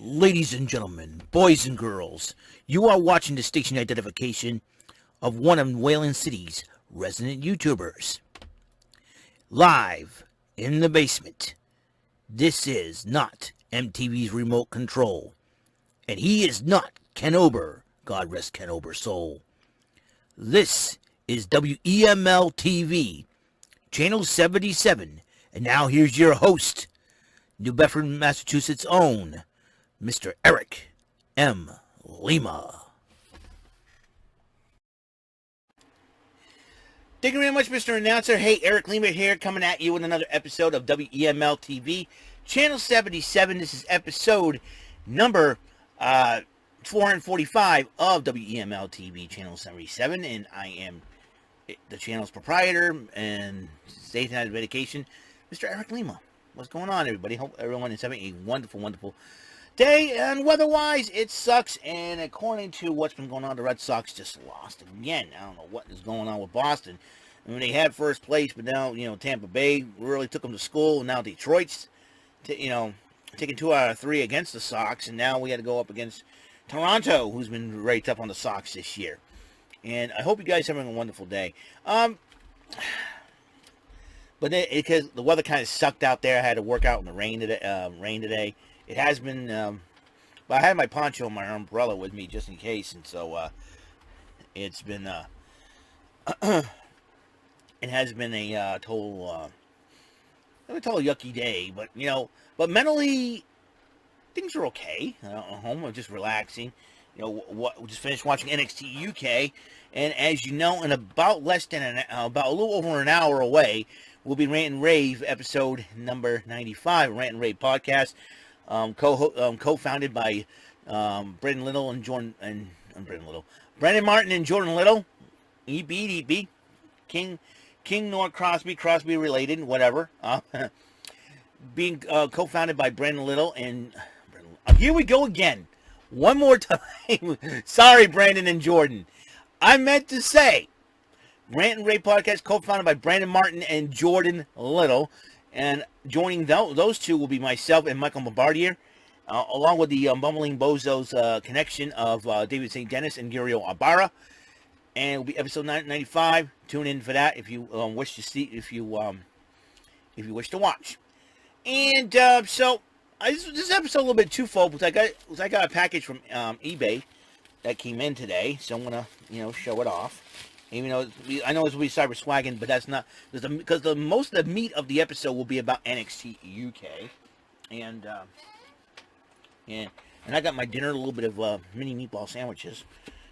Ladies and gentlemen, boys and girls, you are watching the station identification of one of Wayland City's resident YouTubers. Live in the basement. This is not MTV's remote control. And he is not Ken Ober. God rest Ken Ober's soul. This is WEML-TV, Channel 77. And now here's your host, New Bedford, Massachusetts' own, Mr. Eric M. Lima. Thank you very much, Mr. Announcer. Hey, Eric Lima here, coming at you with another episode of WEML-TV, Channel 77. This is episode number 445 of WEML-TV, Channel 77, and I am the channel's proprietor and state of medication, Mr. Eric Lima. What's going on, everybody? Hope everyone is having a wonderful, wonderful day. And weather-wise, it sucks. And according to what's been going on, the Red Sox just lost again. I don't know what is going on with Boston. I mean, they had first place, but now, Tampa Bay really took them to school. And now Detroit's, taking 2 out of 3 against the Sox. And now we got to go up against Toronto, who's been very tough on the Sox this year. And I hope you guys are having a wonderful day. But because the weather kind of sucked out there, I had to work out in the rain today. It has been, but I had my poncho and my umbrella with me just in case, and so it's been, it has been a total yucky day. But but mentally, things are okay. At home, I'm just relaxing. We just finished watching NXT UK, and as you know, in about about a little over an hour away, will be Rant Rave episode number 95, Rant Rave podcast, co-founded by Brendan Little and Brendan Martin and Jordan Little, EB, King nor Crosby related, whatever. Being co-founded by Brendan Little and here we go again. One more time. Sorry, Brandon and Jordan. I meant to say Rant and Rave podcast, co-founded by Brandon Martin and Jordan Little. And joining those two will be myself and Michael Bombardier, along with the Bumbling Bozos connection of David St. Dennis and Gurio Ibarra. And it will be episode 95. Tune in for that if you wish to see, if you wish to watch. And so this episode a little bit twofold because I got a package from eBay that came in today, so I'm gonna show it off. Even though I know it's will be cyber swagging, but that's not because the most of the meat of the episode will be about NXT UK, and I got my dinner, a little bit of mini meatball sandwiches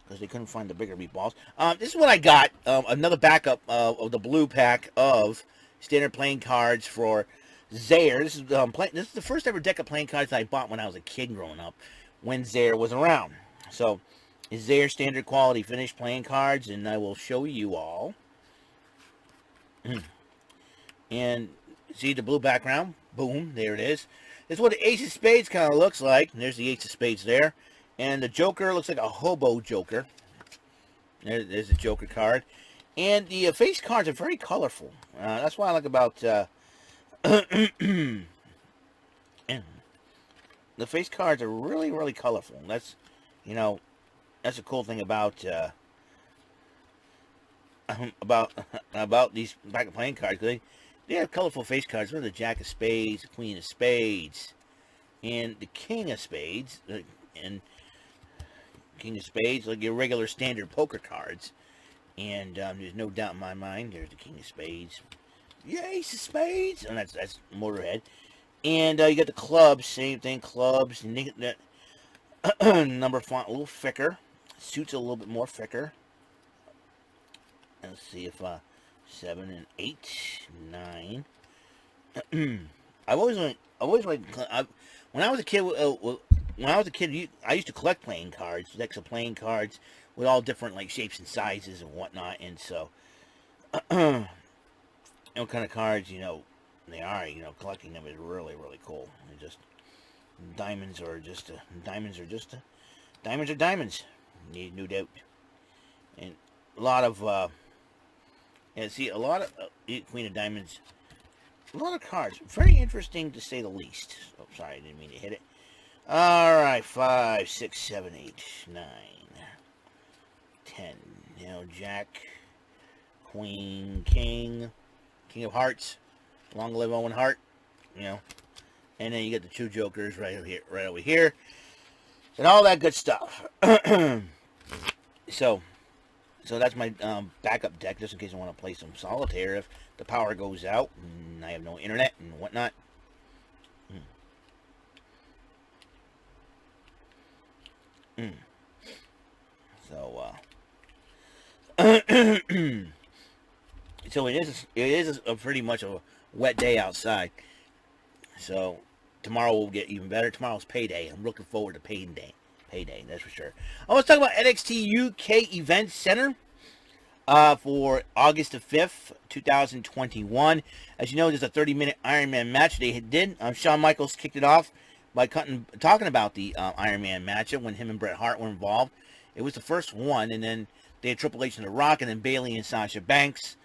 because they couldn't find the bigger meatballs. This is what I got, another backup of the blue pack of standard playing cards for Zaire. This is the first ever deck of playing cards I bought when I was a kid growing up, when Zaire was around. So it's Zaire standard quality finished playing cards, and I will show you all. And see the blue background? Boom, there it is. This is what the Ace of Spades kind of looks like. There's the Ace of Spades there. And the Joker looks like a hobo Joker. There's the Joker card. And the face cards are very colorful. That's what I like about the face cards are really, really colorful. That's, that's a cool thing about these back of playing cards. They have colorful face cards. There's the Jack of Spades, the Queen of Spades, and the King of Spades, and King of Spades, like your regular standard poker cards. And there's no doubt in my mind, there's the King of Spades. Yeah, Ace of Spades, and that's Motorhead. And you got the clubs, same thing, clubs. And that number font a little thicker, suits a little bit more thicker. Let's see if 7 and 8, 9. I've always liked when I was a kid. I used to collect playing cards, decks of playing cards with all different shapes and sizes and whatnot. And so, what kind of cards they are. Collecting them is really, really cool. And just diamonds are diamonds. Need no doubt. And a lot of Queen of Diamonds. A lot of cards. Very interesting to say the least. Oh, sorry, I didn't mean to hit it. Alright, 5, 6, 7, 8, 9, 10. You know, Jack, Queen, King, King of Hearts, Long Live Owen Hart, you know. And then you get the two jokers right over here. And all that good stuff. So that's my backup deck, just in case I want to play some solitaire if the power goes out and I have no internet and whatnot. So so it is a pretty much a wet day outside. So tomorrow will get even better. Tomorrow's payday. I'm looking forward to payday. Payday, that's for sure. I want to talk about NXT UK Event Center for August the 5th, 2021. As you know, there's a 30-minute IronMan match they did. Shawn Michaels kicked it off by talking about the IronMan match when him and Bret Hart were involved. It was the first one, and then they had Triple H and The Rock, and then Bayley and Sasha Banks.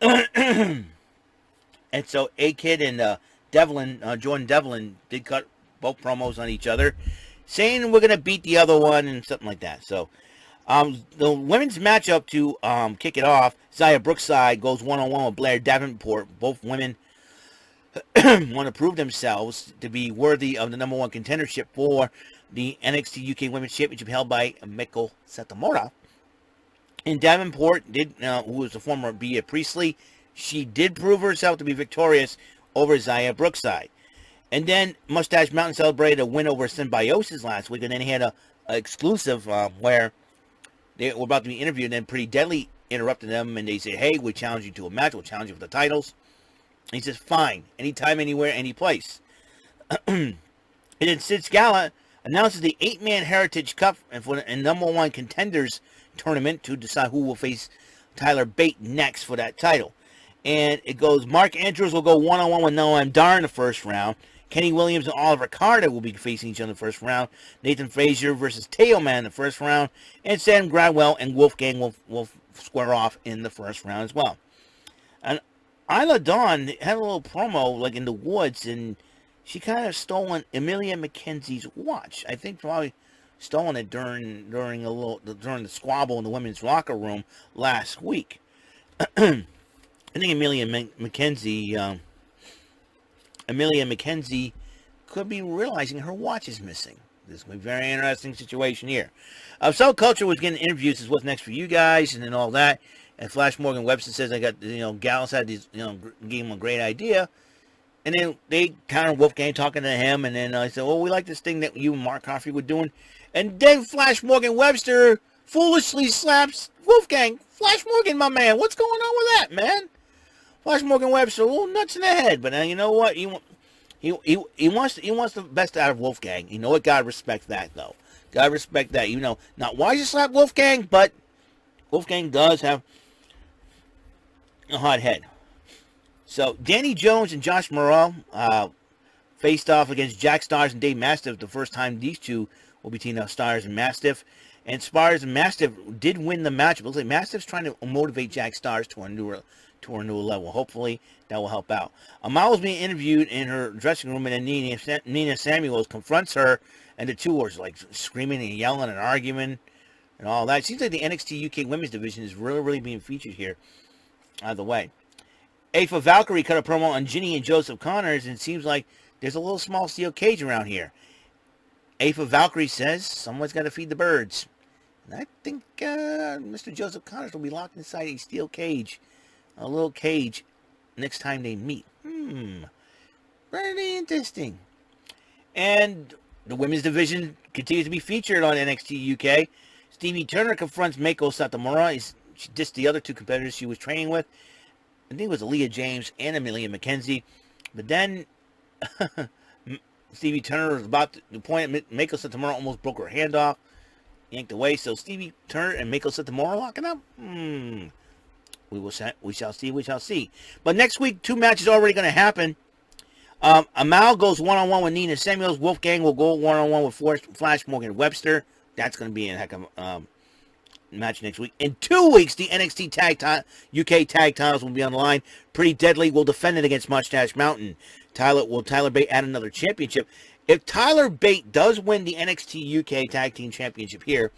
And so A-Kid and Devlin, Jordan Devlin, did cut both promos on each other, saying we're going to beat the other one and something like that. So the women's matchup to kick it off, Xia Brookside goes one-on-one with Blair Davenport. Both women want to prove themselves to be worthy of the number one contendership for the NXT UK Women's Championship held by Miko Satomura. And Davenport, who was the former Bea Priestley, she did prove herself to be victorious over Xia Brookside. And then Mustache Mountain celebrated a win over Symbiosis last week, and then he had a exclusive where they were about to be interviewed, and then Pretty Deadly interrupted them, and they said, hey, we challenge you to a match, we'll challenge you for the titles. And he says, fine, anytime, anywhere, any place. And then Sid Scala announces the 8-man Heritage Cup and number one contenders tournament to decide who will face Tyler Bate next for that title. And it goes, Mark Andrews will go one-on-one with Noam Dar in the first round. Kenny Williams and Oliver Carter will be facing each other in the first round. Nathan Frazier versus Teo Man in the first round. And Sam Gradwell and Wolfgang will square off in the first round as well. And Isla Dawn had a little promo like in the woods, and she kind of stolen Amelia McKenzie's watch. I think probably stolen it during the squabble in the women's locker room last week. I think Amelia McKenzie could be realizing her watch is missing. This is going to be a very interesting situation here. Soul Culture was getting interviews as what's next for you guys and then all that. And Flash Morgan Webster says, I got, Gallus had these, gave him a great idea. And then they kind of Wolfgang talking to him. And then I said, well, we like this thing that you and Mark Coffey were doing. And then Flash Morgan Webster foolishly slaps Wolfgang. Flash Morgan, my man, what's going on with that, man? Flash Morgan Webster, a little nuts in the head. But you know what? He wants the best out of Wolfgang. You know what? God respect that, though. God respect that. Not why you slap Wolfgang, but Wolfgang does have a hot head. So, Danny Jones and Josh Morrell faced off against Jack Stars and Dave Mastiff the first time these two will be teaming up, Stars and Mastiff. And Stars and Mastiff did win the match. It looks like Mastiff's trying to motivate Jack Stars to a new level. Hopefully, that will help out. Amal was being interviewed in her dressing room, and then Nina Samuels confronts her, and the two are like screaming and yelling and arguing and all that. It seems like the NXT UK Women's Division is really being featured here. Either way. Afa Valkyrie cut a promo on Ginny and Joseph Connors, and it seems like there's a little small steel cage around here. Afa Valkyrie says someone's got to feed the birds. And I think Mr. Joseph Connors will be locked inside a steel cage. A little cage next time they meet. Pretty interesting. And the women's division continues to be featured on NXT UK. Stevie Turner confronts Mako Satomura. She dissed the other two competitors she was training with. I think it was Aaliyah James and Amelia McKenzie. But then Stevie Turner was about to the point that Mako Satomura almost broke her hand off. Yanked away. So Stevie Turner and Mako Satomura locking up? We shall see. But next week, 2 matches are already going to happen. Amal goes one-on-one with Nina Samuels. Wolfgang will go one-on-one with Flash Morgan Webster. That's going to be a heck of a match next week. In 2 weeks, the NXT UK tag titles will be on the line. Pretty Deadly will defend it against Mustache Mountain. Tyler Bate add another championship. If Tyler Bate does win the NXT UK Tag Team Championship here,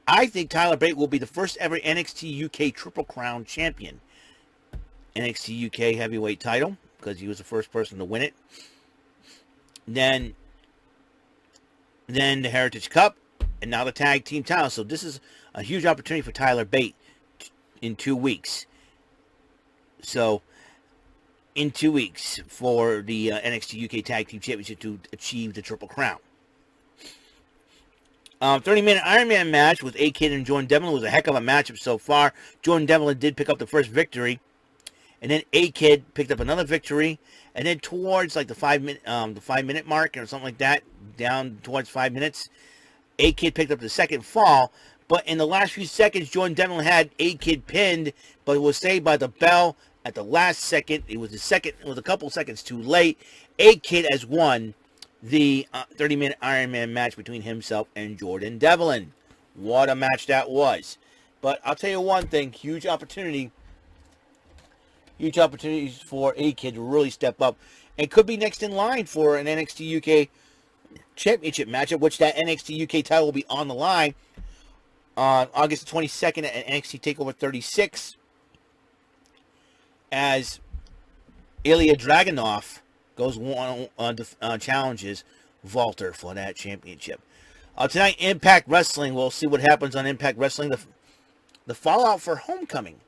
I think Tyler Bate will be the first ever NXT UK Triple Crown champion. NXT UK heavyweight title, because he was the first person to win it. Then the Heritage Cup, and now the Tag Team title. So this is a huge opportunity for Tyler Bate in 2 weeks. So, in 2 weeks for the NXT UK Tag Team Championship to achieve the Triple Crown. 30-minute IronMan match with A-Kid and Jordan Devlin was a heck of a matchup so far. Jordan Devlin did pick up the first victory, and then A-Kid picked up another victory, and then towards like the 5-minute mark or something like that, down towards 5 minutes, A-Kid picked up the second fall. But in the last few seconds, Jordan Devlin had A-Kid pinned, but it was saved by the bell at the last second. It was a couple seconds too late. A-Kid has won the 30-minute Ironman match between himself and Jordan Devlin. What a match that was. But I'll tell you one thing, huge opportunities for A-Kid to really step up, and could be next in line for an NXT UK Championship matchup, which that NXT UK title will be on the line on August 22nd at NXT TakeOver 36, as Ilya Dragunov goes challenges Walter for that championship. Tonight, Impact Wrestling. We'll see what happens on Impact Wrestling. The fallout for Homecoming.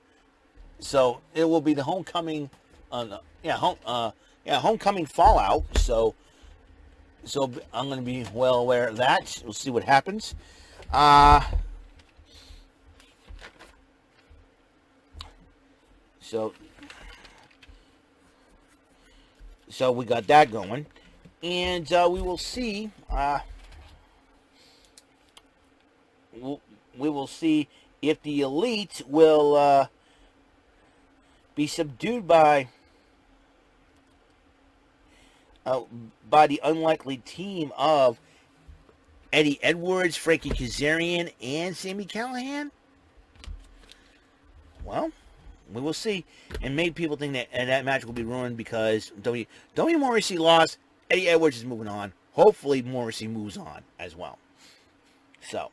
So it will be the Homecoming, Homecoming fallout. So I'm going to be well aware of that. We'll see what happens. So we got that going, and we will see. We will see if the Elite will be subdued by the unlikely team of Eddie Edwards, Frankie Kazarian, and Sami Callihan. Well, we will see. And maybe people think that that match will be ruined because W. Morrissey lost. Eddie Edwards is moving on. Hopefully Morrissey moves on as well. So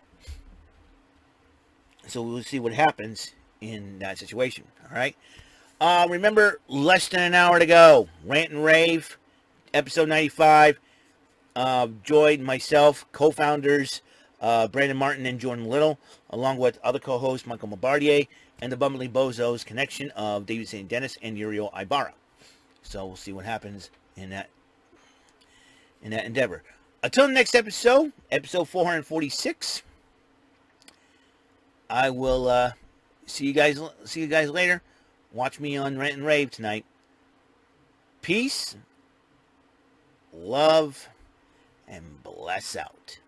we'll see what happens in that situation. All right. Remember, less than an hour to go. Rant and Rave, episode 95. Joined myself, co-founders Brandon Martin and Jordan Little, along with other co-hosts Michael Mabardier, and the Bumbling Bozos connection of David St. Dennis and Uriel Ibarra. So we'll see what happens in that endeavor. Until the next episode 446. I will see you guys later. Watch me on Rant and Rave tonight. Peace, love, and bless out.